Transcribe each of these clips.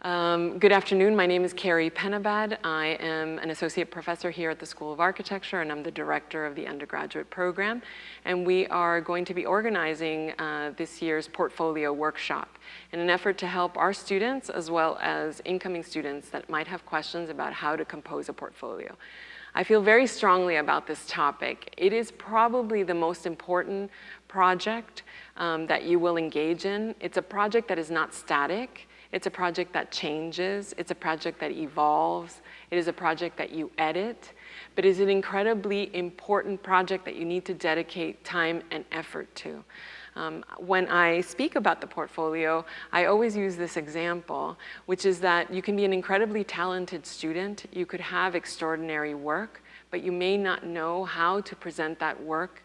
Good afternoon. My name is Carie Penabad. I am an associate professor here at the School of Architecture, and I'm the director of the undergraduate program. And we are going to be organizing this year's portfolio workshop in an effort to help our students, as well as incoming students that might have questions about how to compose a portfolio. I feel very strongly about this topic. It is probably the most important project that you will engage in. It's a project that is not static. It's a project that changes. It's a project that evolves. It is a project that you edit, but it is an incredibly important project that you need to dedicate time and effort to. When I speak about the portfolio, I always use this example, which is that you can be an incredibly talented student. You could have extraordinary work, but you may not know how to present that work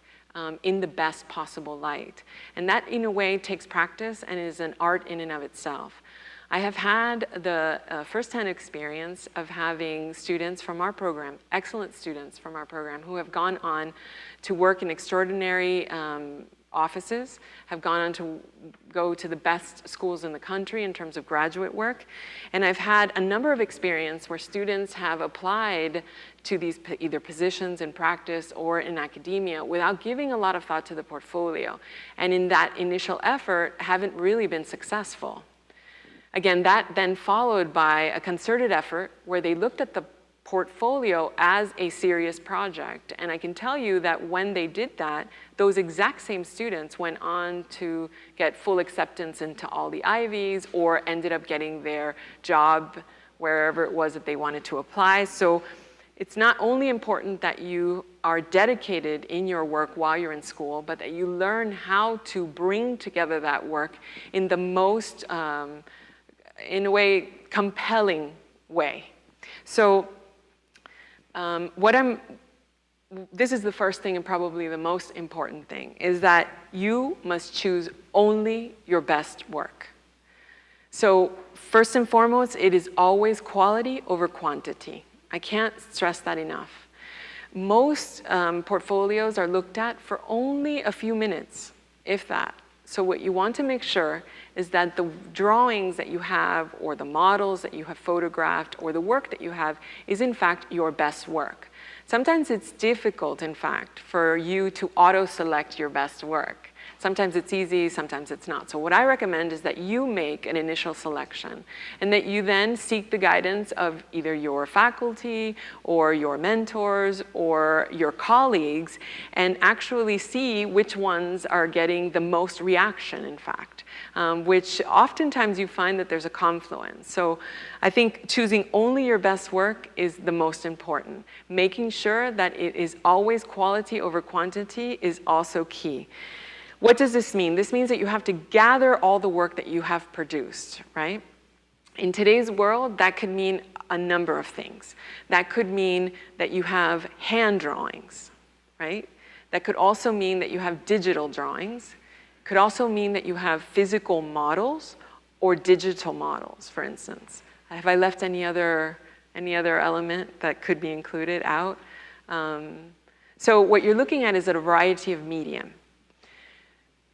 in the best possible light. And that, in a way, takes practice and is an art in and of itself. I have had the first-hand experience of having students from our program, excellent students from our program, who have gone on to work in extraordinary offices, have gone on to go to the best schools in the country in terms of graduate work. And I've had a number of experiences where students have applied to these either positions in practice or in academia without giving a lot of thought to the portfolio. And in that initial effort, haven't really been successful. Again, that then followed by a concerted effort where they looked at the portfolio as a serious project. And I can tell you that when they did that, those exact same students went on to get full acceptance into all the Ivies or ended up getting their job wherever it was that they wanted to apply. So it's not only important that you are dedicated in your work while you're in school, but that you learn how to bring together that work in the most in a way, compelling way. So this is the first thing and probably the most important thing, is that you must choose only your best work. So first and foremost, it is always quality over quantity. I can't stress that enough. Most portfolios are looked at for only a few minutes, if that. So what you want to make sure is that the drawings that you have, or the models that you have photographed, or the work that you have is in fact your best work. Sometimes it's difficult, in fact, for you to auto-select your best work. Sometimes it's easy, sometimes it's not. So what I recommend is that you make an initial selection and that you then seek the guidance of either your faculty or your mentors or your colleagues and actually see which ones are getting the most reaction, in fact, which oftentimes you find that there's a confluence. So I think choosing only your best work is the most important. Making sure that it is always quality over quantity is also key. What does this mean? This means that you have to gather all the work that you have produced, right? In today's world, that could mean a number of things. That could mean that you have hand drawings, right? That could also mean that you have digital drawings. It could also mean that you have physical models or digital models, for instance. Have I left any other element that could be included out? So what you're looking at is a variety of medium.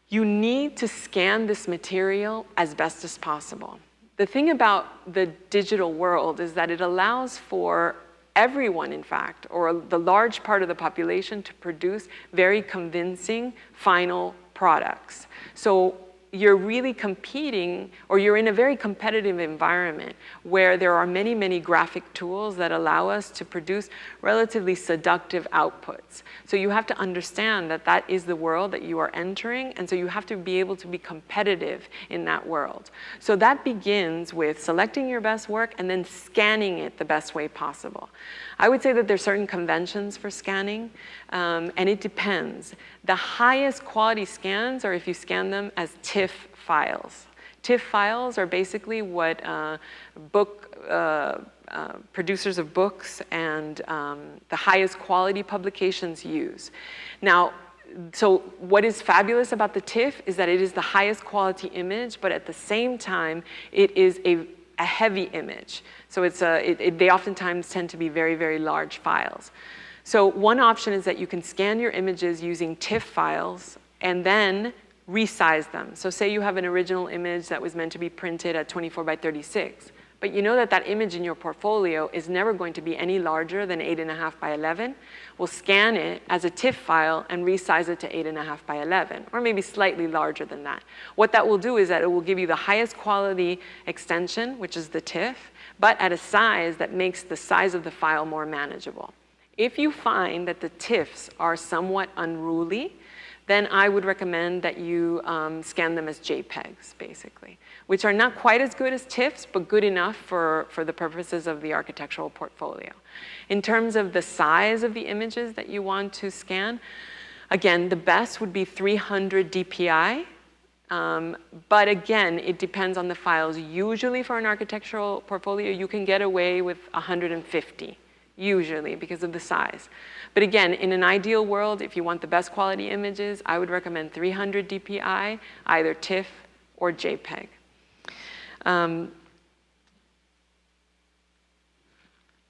You need to scan this material as best as possible. The thing about the digital world is that it allows for everyone, in fact, or the large part of the population to produce very convincing final products. So you're really competing, or you're in a very competitive environment where there are many, many graphic tools that allow us to produce relatively seductive outputs. So you have to understand that that is the world that you are entering, and so you have to be able to be competitive in that world. So that begins with selecting your best work and then scanning it the best way possible. I would say that there's certain conventions for scanning, and it depends. The highest quality scans are if you scan them as TIFF files. TIFF files are basically what producers of books and the highest quality publications use. Now, so what is fabulous about the TIFF is that it is the highest quality image, but at the same time, it is a heavy image. So they oftentimes tend to be very, very large files. So one option is that you can scan your images using TIFF files and then resize them. So say you have an original image that was meant to be printed at 24 by 36. but you know that that image in your portfolio is never going to be any larger than 8.5 by 11. We'll scan it as a TIFF file and resize it to 8.5 by 11, or maybe slightly larger than that. What that will do is that it will give you the highest quality extension, which is the TIFF, but at a size that makes the size of the file more manageable. If you find that the TIFFs are somewhat unruly, then I would recommend that you scan them as JPEGs, basically, which are not quite as good as TIFFs, but good enough for the purposes of the architectural portfolio. In terms of the size of the images that you want to scan, again, the best would be 300 DPI. But again, it depends on the files. Usually for an architectural portfolio, you can get away with 150, usually, because of the size. But again, in an ideal world, if you want the best quality images, I would recommend 300 DPI, either TIFF or JPEG.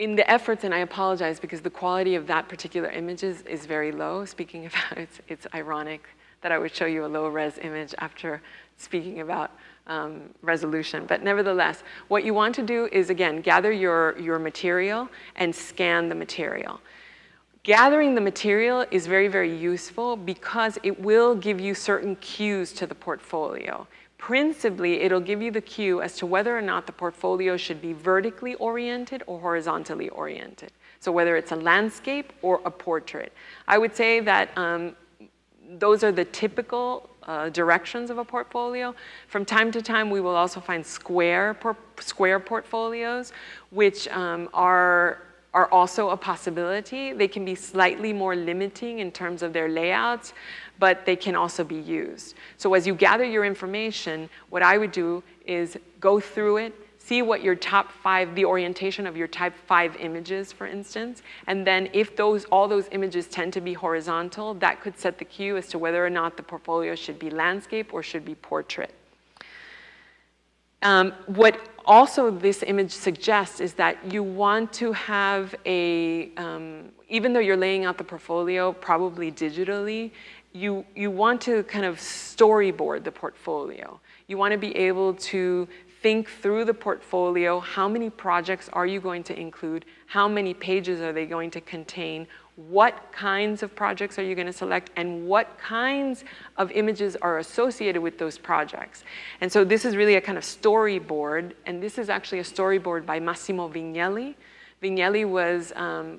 In the efforts, and I apologize because the quality of that particular image is very low. Speaking about it, it's ironic that I would show you a low-res image after speaking about resolution. But nevertheless, what you want to do is, again, gather your material and scan the material. Gathering the material is very, very useful because it will give you certain cues to the portfolio. Principally, it'll give you the cue as to whether or not the portfolio should be vertically oriented or horizontally oriented. So whether it's a landscape or a portrait. I would say that those are the typical directions of a portfolio. From time to time, we will also find square portfolios, which are also a possibility. They can be slightly more limiting in terms of their layouts, but they can also be used. So as you gather your information, what I would do is go through it, see what your top 5, the orientation of your type 5 images, for instance, and then if all those images tend to be horizontal, that could set the cue as to whether or not the portfolio should be landscape or should be portrait. What also this image suggests is that you want to have even though you're laying out the portfolio probably digitally, you want to kind of storyboard the portfolio. You want to be able to think through the portfolio. How many projects are you going to include? How many pages are they going to contain? What kinds of projects are you going to select? And what kinds of images are associated with those projects? And so this is really a kind of storyboard. And this is actually a storyboard by Massimo Vignelli. Vignelli was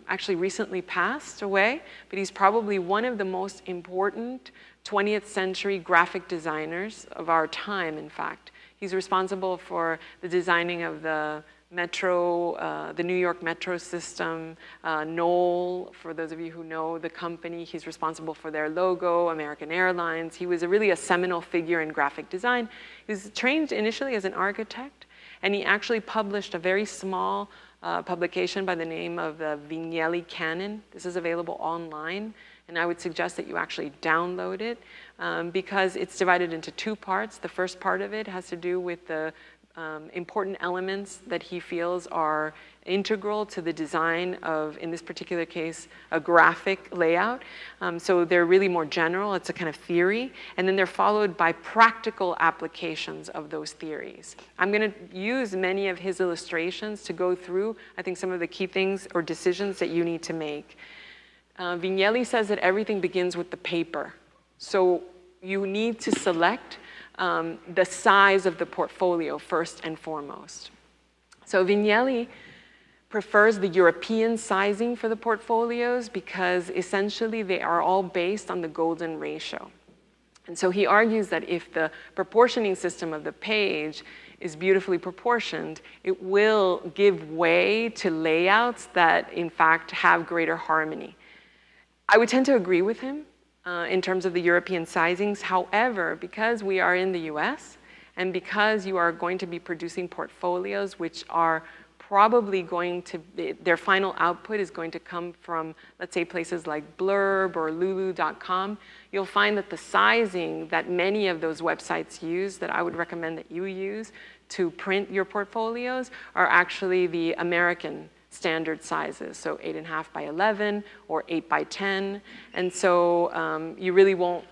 actually recently passed away, but he's probably one of the most important 20th century graphic designers of our time, in fact. He's responsible for the designing of the metro, the New York metro system, Knoll, for those of you who know the company. He's responsible for their logo, American Airlines. He was really a seminal figure in graphic design. He was trained initially as an architect, and he actually published a very small publication by the name of the Vignelli Canon. This is available online, and I would suggest that you actually download it because it's divided into 2 parts. The first part of it has to do with the important elements that he feels are integral to the design of, in this particular case, a graphic layout. So they're really more general. It's a kind of theory. And then they're followed by practical applications of those theories. I'm going to use many of his illustrations to go through, I think, some of the key things or decisions that you need to make. Vignelli says that everything begins with the paper. So you need to select the size of the portfolio first and foremost. So Vignelli prefers the European sizing for the portfolios because essentially they are all based on the golden ratio. And so he argues that if the proportioning system of the page is beautifully proportioned, it will give way to layouts that in fact have greater harmony. I would tend to agree with him in terms of the European sizings. However, because we are in the US and because you are going to be producing portfolios which are probably going to, their final output is going to come from, let's say, places like Blurb or Lulu.com, you'll find that the sizing that many of those websites use, that I would recommend that you use to print your portfolios, are actually the American standard sizes, so 8.5 by 11 or 8 by 10. And so you really won't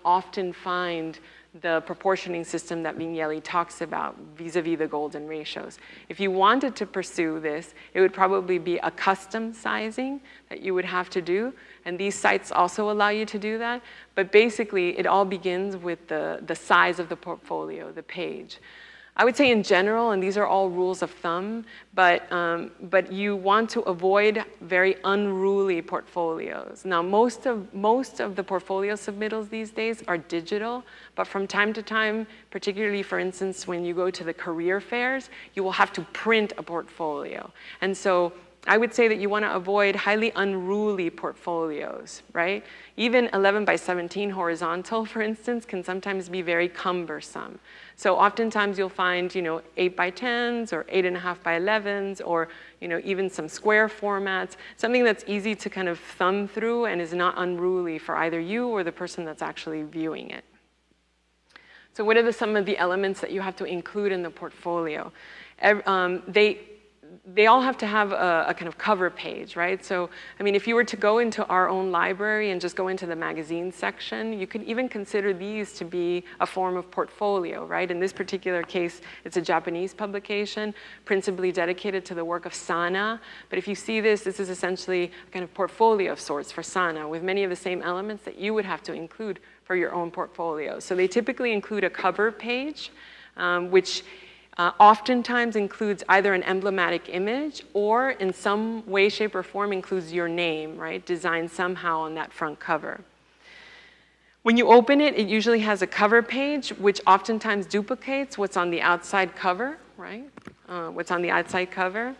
often find the proportioning system that Vignelli talks about vis-a-vis the golden ratios. If you wanted to pursue this, it would probably be a custom sizing that you would have to do, and these sites also allow you to do that. But basically, it all begins with the size of the portfolio, the page. I would say in general, and these are all rules of thumb, but you want to avoid very unruly portfolios. Now, most of the portfolio submittals these days are digital, but from time to time, particularly, for instance, when you go to the career fairs, you will have to print a portfolio. And so I would say that you want to avoid highly unruly portfolios, right? Even 11 by 17 horizontal, for instance, can sometimes be very cumbersome. So oftentimes you'll find, 8 by 10s or 8.5 by 11s, or even some square formats, something that's easy to kind of thumb through and is not unruly for either you or the person that's actually viewing it. So what are some of the elements that you have to include in the portfolio? They all have to have a kind of cover page, right? So, I mean, if you were to go into our own library and just go into the magazine section, you could even consider these to be a form of portfolio, right? In this particular case, it's a Japanese publication, principally dedicated to the work of Sana. But if you see this is essentially a kind of portfolio of sorts for Sana, with many of the same elements that you would have to include for your own portfolio. So they typically include a cover page, which oftentimes includes either an emblematic image or in some way, shape, or form includes your name, right, designed somehow on that front cover. When you open it, it usually has a cover page, which oftentimes duplicates what's on the outside cover, right, what's on the outside cover.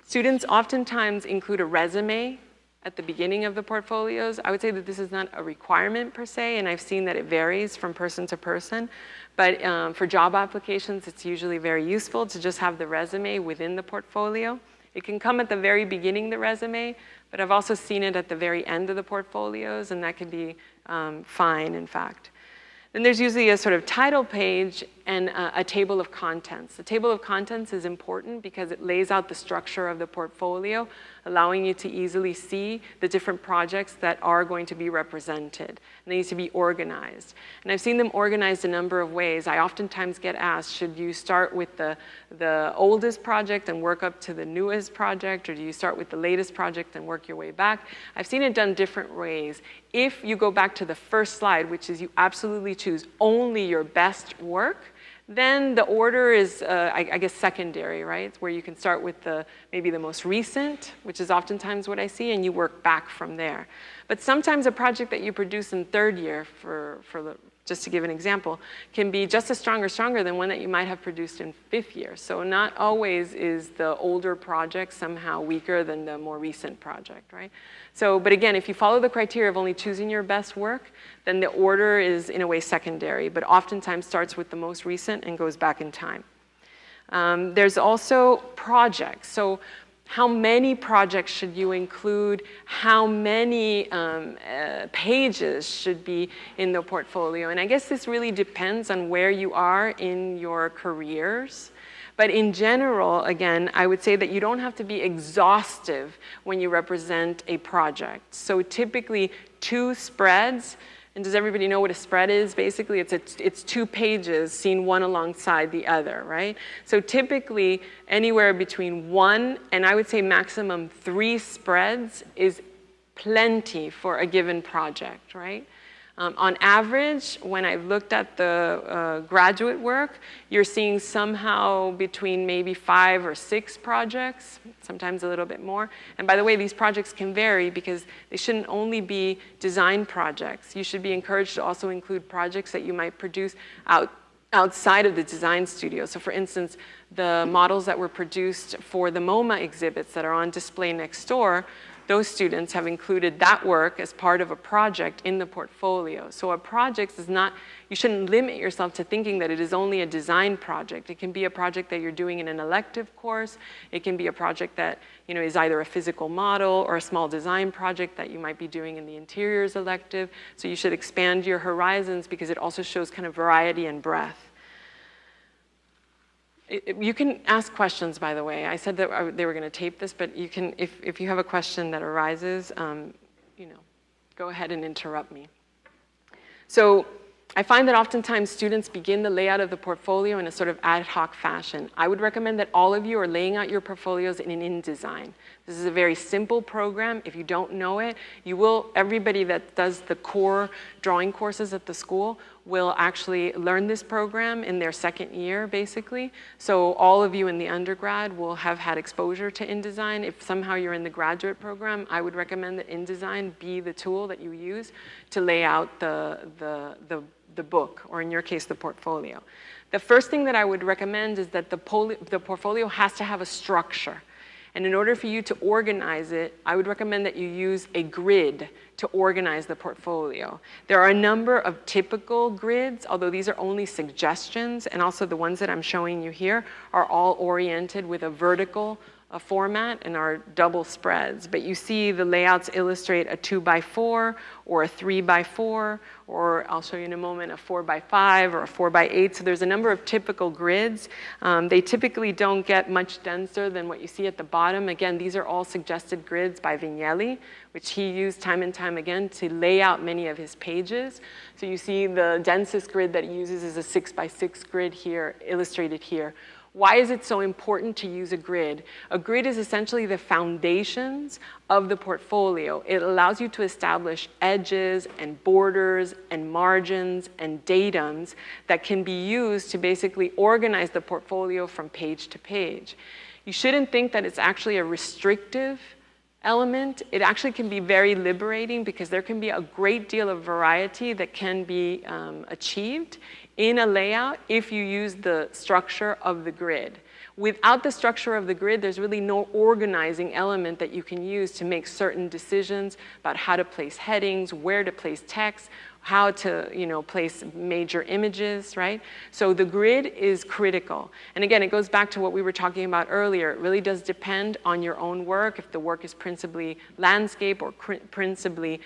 Students oftentimes include a resume at the beginning of the portfolios. I would say that this is not a requirement per se, and I've seen that it varies from person to person. But for job applications, it's usually very useful to just have the resume within the portfolio. It can come at the very beginning, the resume, but I've also seen it at the very end of the portfolios, and that can be fine, in fact. Then there's usually a sort of title page and a table of contents. The table of contents is important because it lays out the structure of the portfolio, allowing you to easily see the different projects that are going to be represented. And they need to be organized. And I've seen them organized a number of ways. I oftentimes get asked, should you start with the oldest project and work up to the newest project, or do you start with the latest project and work your way back? I've seen it done different ways. If you go back to the first slide, which is you absolutely choose only your best work, then the order is, I guess, secondary, right? It's where you can start with maybe the most recent, which is oftentimes what I see, and you work back from there. But sometimes a project that you produce in third year, just to give an example, can be just as strong or stronger than one that you might have produced in fifth year. So not always is the older project somehow weaker than the more recent project, right? So, but again, if you follow the criteria of only choosing your best work, then the order is in a way secondary, but oftentimes starts with the most recent and goes back in time. There's also projects. So how many projects should you include? How many pages should be in the portfolio? And I guess this really depends on where you are in your careers. But in general, again, I would say that you don't have to be exhaustive when you represent a project. So typically 2 spreads. And does everybody know what a spread is? Basically, it's 2 pages seen one alongside the other, right? So typically, anywhere between 1 and I would say maximum 3 spreads is plenty for a given project, right? On average, when I've looked at the graduate work, you're seeing somehow between maybe 5 or 6 projects, sometimes a little bit more. And by the way, these projects can vary because they shouldn't only be design projects. You should be encouraged to also include projects that you might produce outside of the design studio. So for instance, the models that were produced for the MoMA exhibits that are on display next door, those students have included that work as part of a project in the portfolio. So a project is not, you shouldn't limit yourself to thinking that it is only a design project. It can be a project that you're doing in an elective course. It can be a project that is either a physical model or a small design project that you might be doing in the interiors elective. So you should expand your horizons because it also shows kind of variety and breadth. You can ask questions, by the way. I said that they were going to tape this, but you can, if you have a question that arises, go ahead and interrupt me. So I find that oftentimes students begin the layout of the portfolio in a sort of ad hoc fashion. I would recommend that all of you are laying out your portfolios in InDesign. This is a very simple program. If you don't know it, everybody that does the core drawing courses at the school will actually learn this program in their second year, basically. So all of you in the undergrad will have had exposure to InDesign. If somehow you're in the graduate program, I would recommend that InDesign be the tool that you use to lay out the book, or in your case, the portfolio. The first thing that I would recommend is that the portfolio has to have a structure. And in order for you to organize it, I would recommend that you use a grid to organize the portfolio. There are a number of typical grids, although these are only suggestions, and also the ones that I'm showing you here are all oriented with a vertical format and are double spreads. But you see the layouts illustrate a 2x4 or a 3x4, or I'll show you in a moment a 4x5 or a 4x8. So there's a number of typical grids. They typically don't get much denser than what you see at the bottom. Again, these are all suggested grids by Vignelli, which he used time and time again to lay out many of his pages. So you see the densest grid that he uses is a 6x6 grid here, illustrated here. Why is it so important to use a grid? A grid is essentially the foundations of the portfolio. It allows you to establish edges and borders and margins and datums that can be used to basically organize the portfolio from page to page. You shouldn't think that it's actually a restrictive element. It actually can be very liberating because there can be a great deal of variety that can be achieved in a layout if you use the structure of the grid. Without the structure of the grid, there's really no organizing element that you can use to make certain decisions about how to place headings, where to place text, how to place major images, right? So the grid is critical. And again, it goes back to what we were talking about earlier. It really does depend on your own work. If the work is principally landscape or principally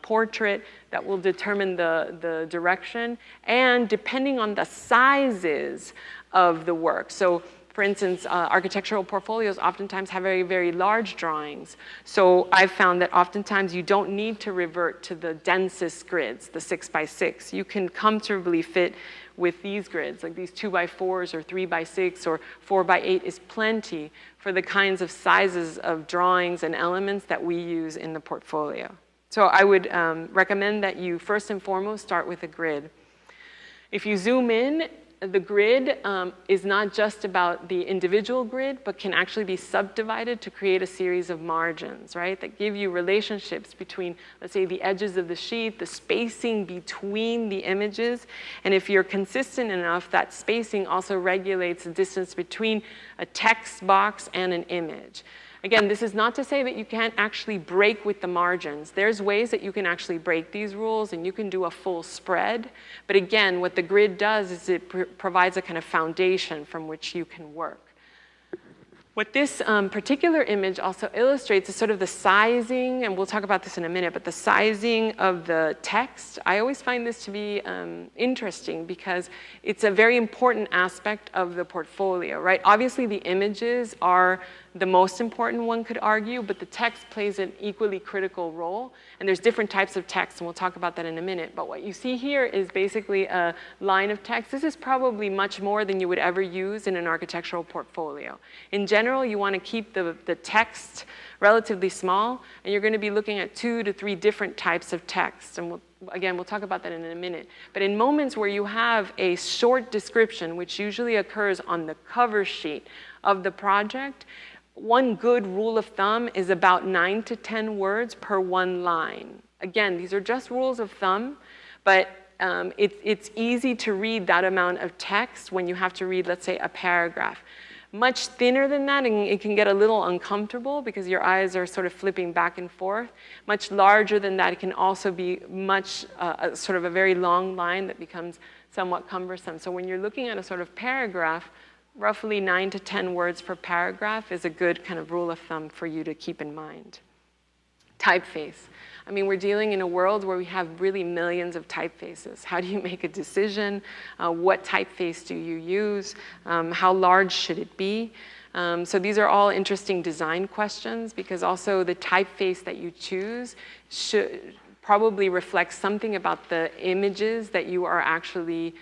portrait, that will determine the direction. And depending on the sizes of the work. So for instance, architectural portfolios oftentimes have very, very large drawings. So I've found that oftentimes you don't need to revert to the densest grids, the 6x6. You can comfortably fit with these grids, like these 2x4s or 3x6 or 4x8 is plenty for the kinds of sizes of drawings and elements that we use in the portfolio. So I would recommend that you first and foremost start with a grid. If you zoom in, the grid is not just about the individual grid, but can actually be subdivided to create a series of margins, right? That give you relationships between, let's say, the edges of the sheet, the spacing between the images. And if you're consistent enough, that spacing also regulates the distance between a text box and an image. Again, this is not to say that you can't actually break with the margins. There's ways that you can actually break these rules and you can do a full spread. But again, what the grid does is it provides a kind of foundation from which you can work. What this particular image also illustrates is sort of the sizing, and we'll talk about this in a minute, but the sizing of the text. I always find this to be interesting because it's a very important aspect of the portfolio, right? Obviously, the images are the most important, one could argue, but the text plays an equally critical role. And there's different types of text, and we'll talk about that in a minute. But what you see here is basically a line of text. This is probably much more than you would ever use in an architectural portfolio. In general, you want to keep the text relatively small, and you're going to be looking at 2 to 3 different types of text. And we'll talk about that in a minute. But in moments where you have a short description, which usually occurs on the cover sheet of the project, one good rule of thumb is about 9 to 10 words per one line. Again, these are just rules of thumb, but it's easy to read that amount of text when you have to read, let's say, a paragraph. Much thinner than that, and it can get a little uncomfortable because your eyes are sort of flipping back and forth. Much larger than that, it can also be much, sort of a very long line that becomes somewhat cumbersome. So when you're looking at a sort of paragraph, roughly 9 to 10 words per paragraph is a good kind of rule of thumb for you to keep in mind. Typeface. I mean, we're dealing in a world where we have really millions of typefaces. How do you make a decision? What typeface do you use? How large should it be? So these are all interesting design questions because also the typeface that you choose probably reflects something about the images that you are actually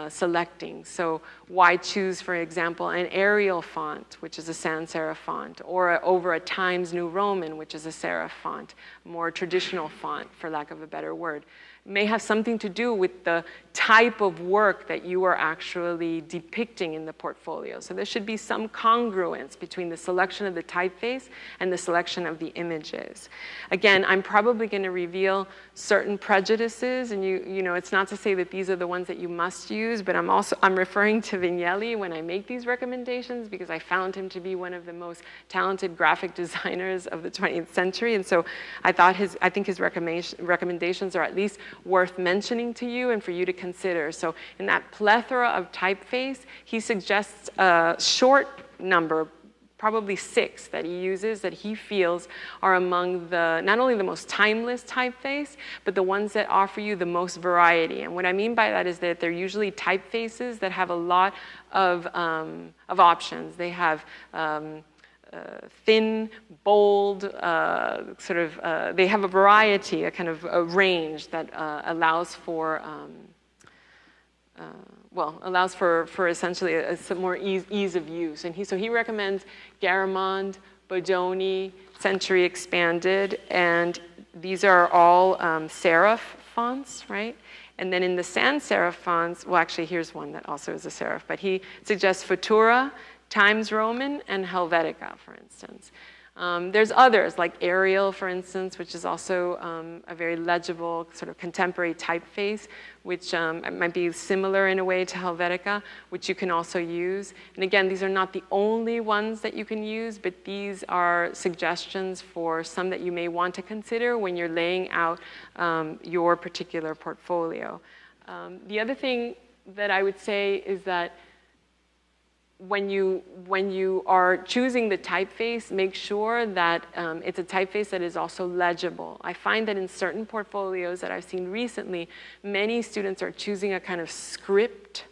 selecting. So why choose, for example, an Arial font, which is a sans serif font, or over a Times New Roman, which is a serif font, more traditional font, for lack of a better word. It may have something to do with the type of work that you are actually depicting in the portfolio. So there should be some congruence between the selection of the typeface and the selection of the images. Again, I'm probably going to reveal certain prejudices, and you know, it's not to say that these are the ones that you must use, but I'm referring to Vignelli when I make these recommendations, because I found him to be one of the most talented graphic designers of the 20th century, and so I think his recommendations are at least worth mentioning to you and for you to consider. So in that plethora of typeface, he suggests a short number, probably 6, that he uses that he feels are among the, not only the most timeless typeface, but the ones that offer you the most variety. And what I mean by that is that they're usually typefaces that have a lot of options. They have thin, bold, they have a variety, a kind of a range that allows for essentially some more ease of use. And so he recommends Garamond, Bodoni, Century Expanded, and these are all serif fonts, right? And then in the sans serif fonts, well, actually, here's one that also is a serif, but he suggests Futura, Times Roman, and Helvetica, for instance. There's others, like Arial, for instance, which is also a very legible sort of contemporary typeface, which might be similar in a way to Helvetica, which you can also use. And again, these are not the only ones that you can use, but these are suggestions for some that you may want to consider when you're laying out your particular portfolio. The other thing that I would say is that when you are choosing the typeface, make sure that it's a typeface that is also legible. I find that in certain portfolios that I've seen recently, many students are choosing a kind of script,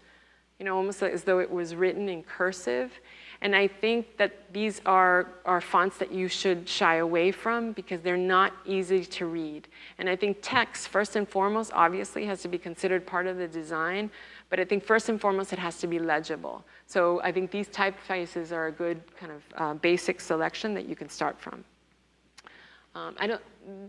you know, almost as though it was written in cursive. And I think that these are fonts that you should shy away from because they're not easy to read. And I think text, first and foremost, obviously has to be considered part of the design, but I think first and foremost it has to be legible. So I think these typefaces are a good kind of basic selection that you can start from.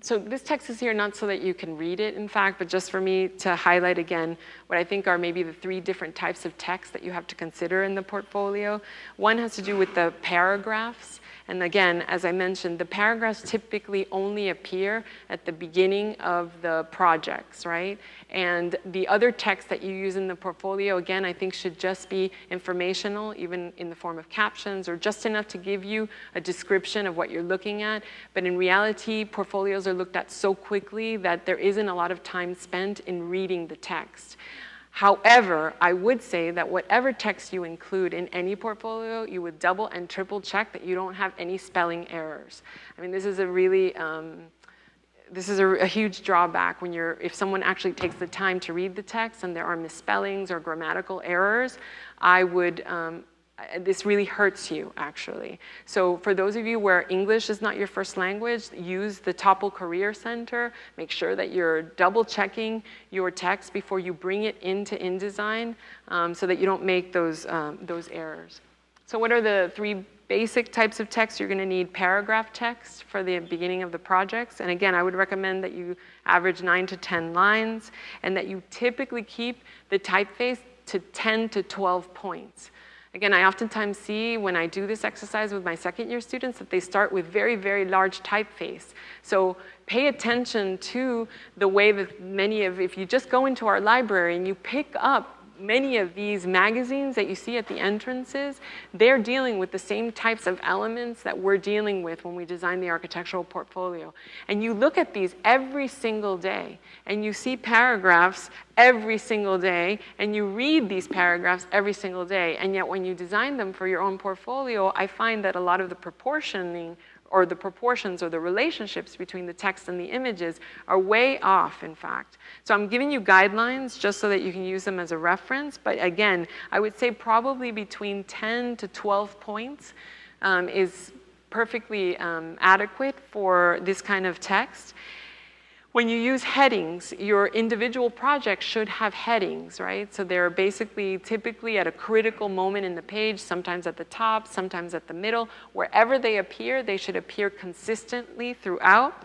So this text is here not so that you can read it, in fact, but just for me to highlight again what I think are maybe the 3 different types of text that you have to consider in the portfolio. One has to do with the paragraphs. And again, as I mentioned, the paragraphs typically only appear at the beginning of the projects, right? And the other text that you use in the portfolio, again, I think should just be informational, even in the form of captions, or just enough to give you a description of what you're looking at. But in reality, portfolios are looked at so quickly that there isn't a lot of time spent in reading the text. However, I would say that whatever text you include in any portfolio, you would double and triple check that you don't have any spelling errors. I mean, this is a really, this is a huge drawback when if someone actually takes the time to read the text and there are misspellings or grammatical errors, I would, this really hurts you, actually. So for those of you where English is not your first language, use the Topple Career Center. Make sure that you're double checking your text before you bring it into InDesign so that you don't make those errors. So what are the 3 basic types of text? You're going to need paragraph text for the beginning of the projects. And again, I would recommend that you average 9 to 10 lines and that you typically keep the typeface to 10 to 12 points. Again, I oftentimes see when I do this exercise with my second-year students that they start with very, very large typeface. So pay attention to the way that if you just go into our library and you pick up many of these magazines that you see at the entrances, they're dealing with the same types of elements that we're dealing with when we design the architectural portfolio. And you look at these every single day, and you see paragraphs every single day, and you read these paragraphs every single day. And yet when you design them for your own portfolio, I find that a lot of the proportioning or the proportions or the relationships between the text and the images are way off, in fact. So I'm giving you guidelines just so that you can use them as a reference. But again, I would say probably between 10 to 12 points is perfectly adequate for this kind of text. When you use headings, your individual project should have headings, right? So they're basically typically at a critical moment in the page, sometimes at the top, sometimes at the middle. Wherever they appear, they should appear consistently throughout.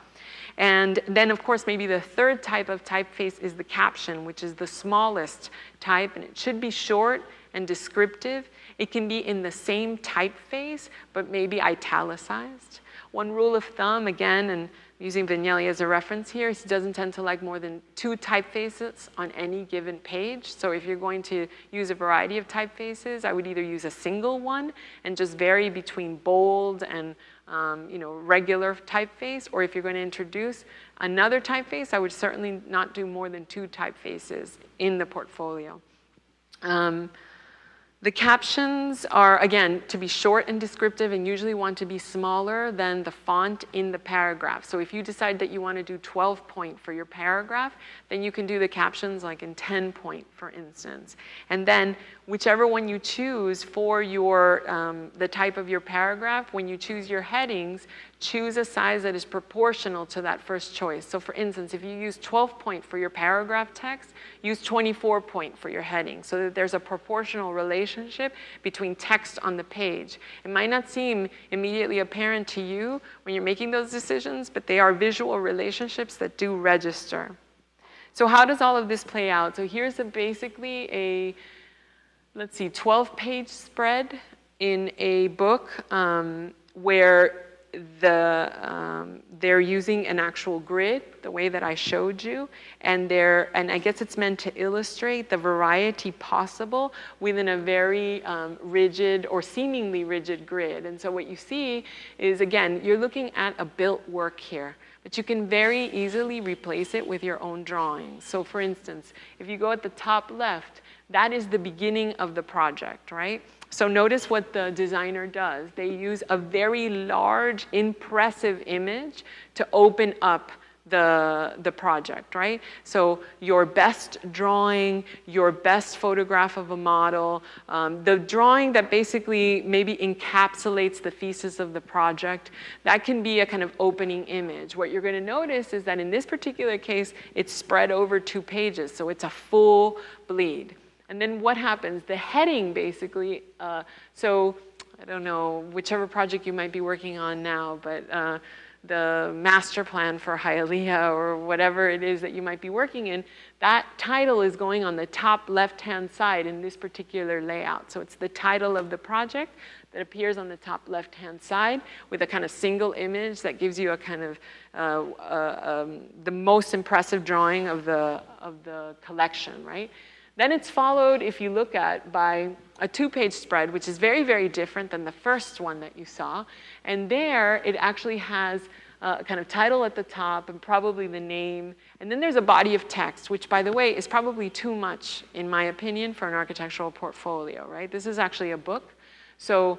And then, of course, maybe the third type of typeface is the caption, which is the smallest type, and it should be short and descriptive. It can be in the same typeface, but maybe italicized. One rule of thumb, again, and using Vignelli as a reference here, he doesn't tend to like more than 2 typefaces on any given page. So if you're going to use a variety of typefaces, I would either use a single one and just vary between bold and regular typeface, or if you're going to introduce another typeface, I would certainly not do more than 2 typefaces in the portfolio. The captions are, again, to be short and descriptive and usually want to be smaller than the font in the paragraph. So if you decide that you want to do 12 point for your paragraph, then you can do the captions like in 10 point, for instance. And then whichever one you choose for your, the type of your paragraph, when you choose your headings, choose a size that is proportional to that first choice. So for instance, if you use 12 point for your paragraph text, use 24 point for your heading so that there's a proportional relationship between text on the page. It might not seem immediately apparent to you when you're making those decisions, but they are visual relationships that do register. So how does all of this play out? So here's basically a, let's see, 12-page spread in a book where they're using an actual grid, the way that I showed you, and I guess it's meant to illustrate the variety possible within a very rigid or seemingly rigid grid. And so what you see is, again, you're looking at a built work here, but you can very easily replace it with your own drawings. So for instance, if you go at the top left, that is the beginning of the project, right? So notice what the designer does. They use a very large, impressive image to open up the project, right? So your best drawing, your best photograph of a model, the drawing that basically maybe encapsulates the thesis of the project, that can be a kind of opening image. What you're going to notice is that in this particular case, it's spread over 2 pages, so it's a full bleed. And then what happens? The heading basically, so I don't know, whichever project you might be working on now, but the master plan for Hialeah or whatever it is that you might be working in, that title is going on the top left-hand side in this particular layout. So it's the title of the project that appears on the top left-hand side with a kind of single image that gives you a kind of the most impressive drawing of the collection, right? Then it's followed, if you look at, by a 2-page spread, which is very, very different than the first one that you saw. And there, it actually has a kind of title at the top and probably the name. And then there's a body of text, which, by the way, is probably too much, in my opinion, for an architectural portfolio, right? This is actually a book. So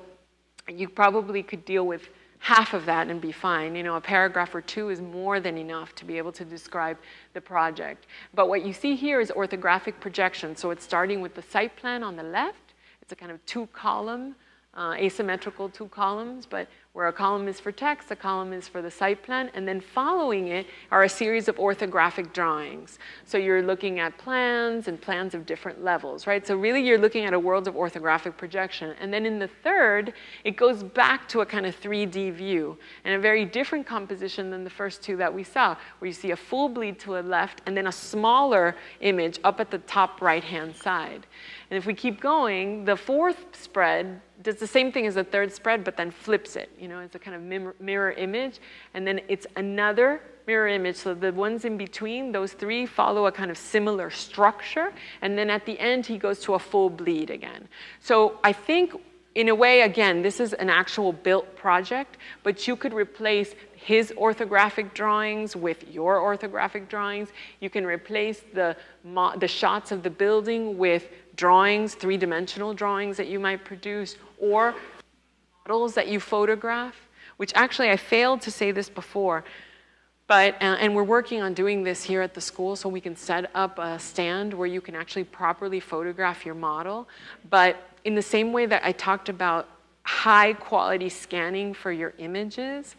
you probably could deal with half of that and be fine. You know, a paragraph or 2 is more than enough to be able to describe the project. But what you see here is orthographic projection. So it's starting with the site plan on the left. It's a kind of 2-column, asymmetrical 2 columns, but where a column is for text, a column is for the site plan, and then following it are a series of orthographic drawings. So you're looking at plans and plans of different levels, right? So really you're looking at a world of orthographic projection. And then in the third, it goes back to a kind of 3D view and a very different composition than the first 2 that we saw, where you see a full bleed to the left and then a smaller image up at the top right-hand side. And if we keep going, the 4th spread does the same thing as the 3rd spread, but then flips it. You know, it's a kind of mirror image. And then it's another mirror image. So the ones in between, those 3 follow a kind of similar structure. And then at the end, he goes to a full bleed again. So I think, in a way, again, this is an actual built project, but you could replace his orthographic drawings with your orthographic drawings. You can replace the shots of the building with drawings, 3-dimensional drawings that you might produce, or models that you photograph, which actually I failed to say this before, but, and we're working on doing this here at the school so we can set up a stand where you can actually properly photograph your model. But in the same way that I talked about high quality scanning for your images,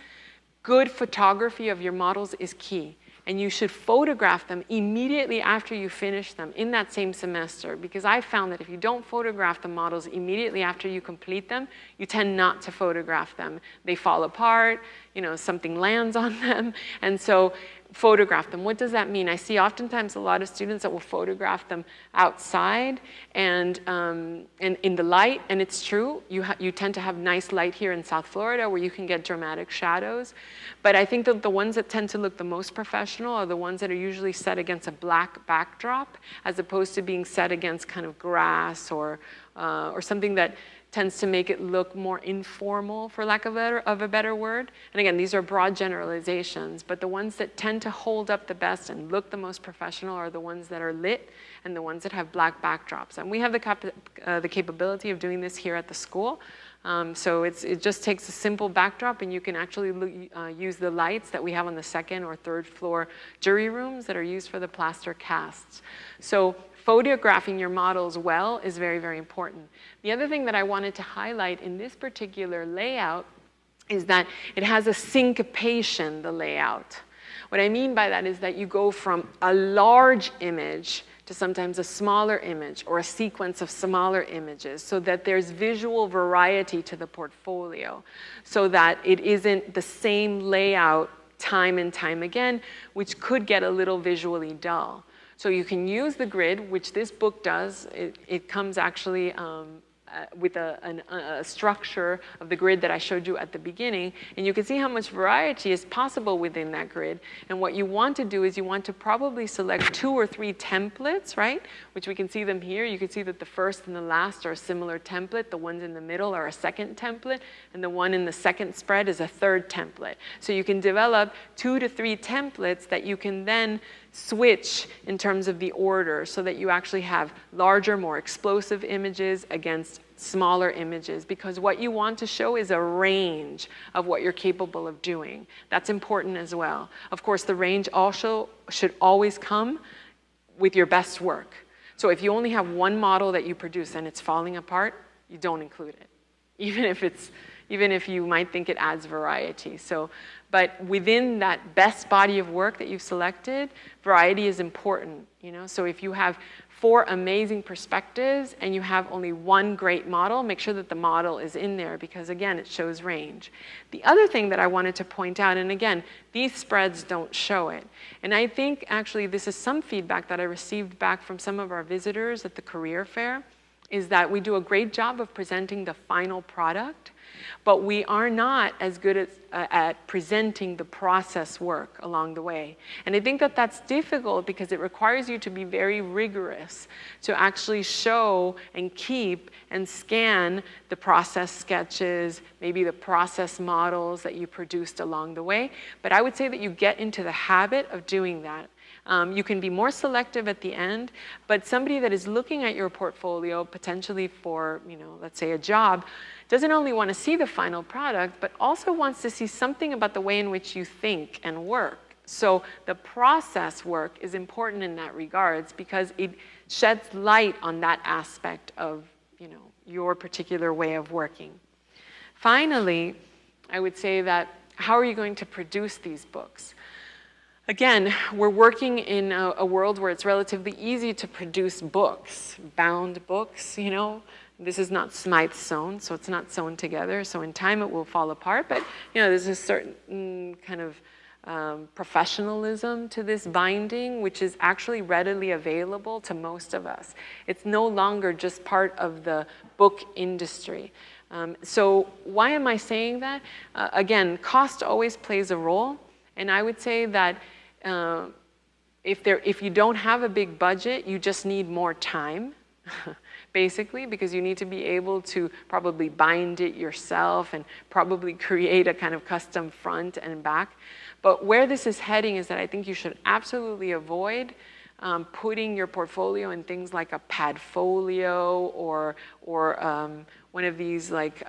good photography of your models is key. and you should photograph them immediately after you finish them in that same semester, because I found that if you don't photograph the models immediately after you complete them, you tend not to photograph them. They fall apart, you know, something lands on them, and so photograph them. What does that mean? I see oftentimes a lot of students that will photograph them outside and in the light, and it's true, you tend to have nice light here in South Florida where you can get dramatic shadows, but I think that the ones that tend to look the most professional are the ones that are usually set against a black backdrop as opposed to being set against kind of grass or something that tends to make it look more informal, for lack of a better word. And again, these are broad generalizations, but the ones that tend to hold up the best and look the most professional are the ones that are lit and the ones that have black backdrops. And we have the capability of doing this here at the school. So it just takes a simple backdrop, and you can actually use the lights that we have on the second or third floor jury rooms that are used for the plaster casts. So photographing your models well is very, very important. The other thing that I wanted to highlight in this particular layout is that it has a syncopation, the layout. What I mean by that is that you go from a large image to sometimes a smaller image or a sequence of smaller images, so that there's visual variety to the portfolio, so that it isn't the same layout time and time again, which could get a little visually dull. So you can use the grid, which this book does. It comes actually with a structure of the grid that I showed you at the beginning, and you can see how much variety is possible within that grid. And what you want to do is you want to probably select 2 or 3 templates, right? Which we can see them here. You can see that the first and the last are a similar template. The ones in the middle are a second template, and the one in the second spread is a third template. So you can develop 2 to 3 templates that you can then switch in terms of the order, so that you actually have larger, more explosive images against smaller images, because what you want to show is a range of what you're capable of doing. That's important as well. Of course, the range also should always come with your best work. So if you only have one model that you produce and it's falling apart, you don't include it, even if you might think it adds variety. But within that best body of work that you've selected, variety is important, you know? So if you have 4 amazing perspectives and you have only 1 great model, make sure that the model is in there, because again, it shows range. The other thing that I wanted to point out, and again, these spreads don't show it, and I think actually this is some feedback that I received back from some of our visitors at the career fair, is that we do a great job of presenting the final product, but we are not as good at presenting the process work along the way. And I think that that's difficult because it requires you to be very rigorous to actually show and keep and scan the process sketches, maybe the process models that you produced along the way. But I would say that you get into the habit of doing that. You can be more selective at the end, but somebody that is looking at your portfolio potentially for, you know, let's say a job, doesn't only want to see the final product, but also wants to see something about the way in which you think and work. So the process work is important in that regards, because it sheds light on that aspect of, you know, your particular way of working. Finally, I would say that how are you going to produce these books? Again, we're working in a world where it's relatively easy to produce books, bound books, you know. This is not Smythe sewn, so it's not sewn together. So in time it will fall apart, but you know, there's a certain kind of professionalism to this binding, which is actually readily available to most of us. It's no longer just part of the book industry. So why am I saying that? Again, cost always plays a role, and I would say that if you don't have a big budget, you just need more time. Basically, because you need to be able to probably bind it yourself and probably create a kind of custom front and back. But where this is heading is that I think you should absolutely avoid putting your portfolio in things like a Padfolio or one of these like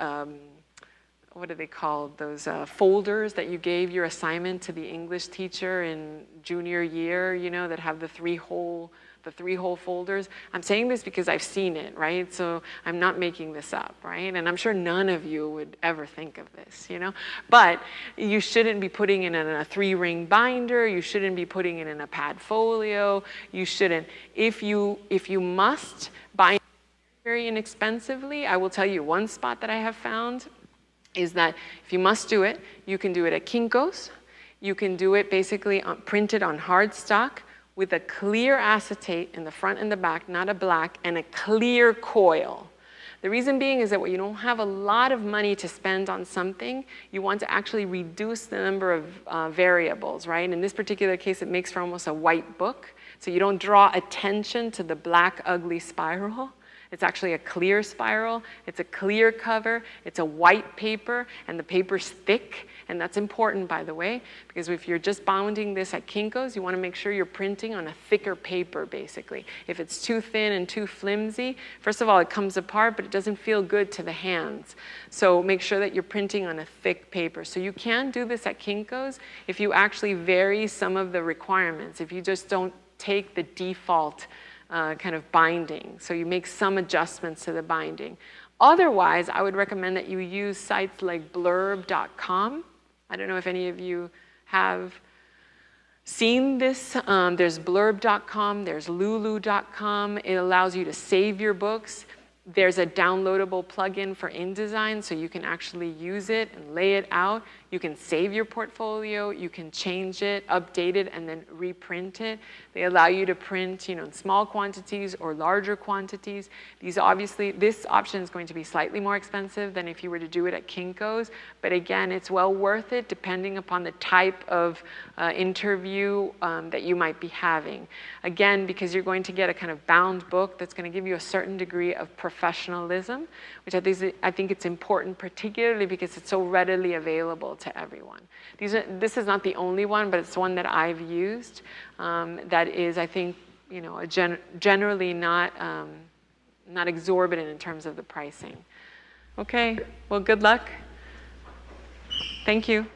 what are they called? Those folders that you gave your assignment to the English teacher in junior year, you know, that have the three hole folders. I'm saying this because I've seen it, right? So I'm not making this up, right? And I'm sure none of you would ever think of this, you know? But you shouldn't be putting it in a 3-ring binder. You shouldn't be putting it in a pad folio. You shouldn't. If you must buy very inexpensively, I will tell you one spot that I have found is that if you must do it, you can do it at Kinko's. You can do it basically printed on hardstock with a clear acetate in the front and the back, not a black, and a clear coil. The reason being is that when you don't have a lot of money to spend on something, you want to actually reduce the number of variables, right? In this particular case, it makes for almost a white book. So you don't draw attention to the black, ugly spiral. It's actually a clear spiral. It's a clear cover. It's a white paper, and the paper's thick. And that's important, by the way, because if you're just bounding this at Kinko's, you want to make sure you're printing on a thicker paper, basically. If it's too thin and too flimsy, first of all, it comes apart, but it doesn't feel good to the hands. So make sure that you're printing on a thick paper. So you can do this at Kinko's if you actually vary some of the requirements, if you just don't take the default kind of binding. So you make some adjustments to the binding. Otherwise, I would recommend that you use sites like blurb.com. I don't know if any of you have seen this. There's blurb.com, there's lulu.com. It allows you to save your books. There's a downloadable plugin for InDesign, so you can actually use it and lay it out. You can save your portfolio, you can change it, update it, and then reprint it. They allow you to print, you know, in small quantities or larger quantities. This option is going to be slightly more expensive than if you were to do it at Kinko's, but again, it's well worth it depending upon the type of interview that you might be having. Again, because you're going to get a kind of bound book that's going to give you a certain degree of professionalism, which I think it's important, particularly because it's so readily available to everyone. This is not the only one, but it's one that I've used that is, I think, you know, generally not exorbitant in terms of the pricing. Okay, well, good luck. Thank you.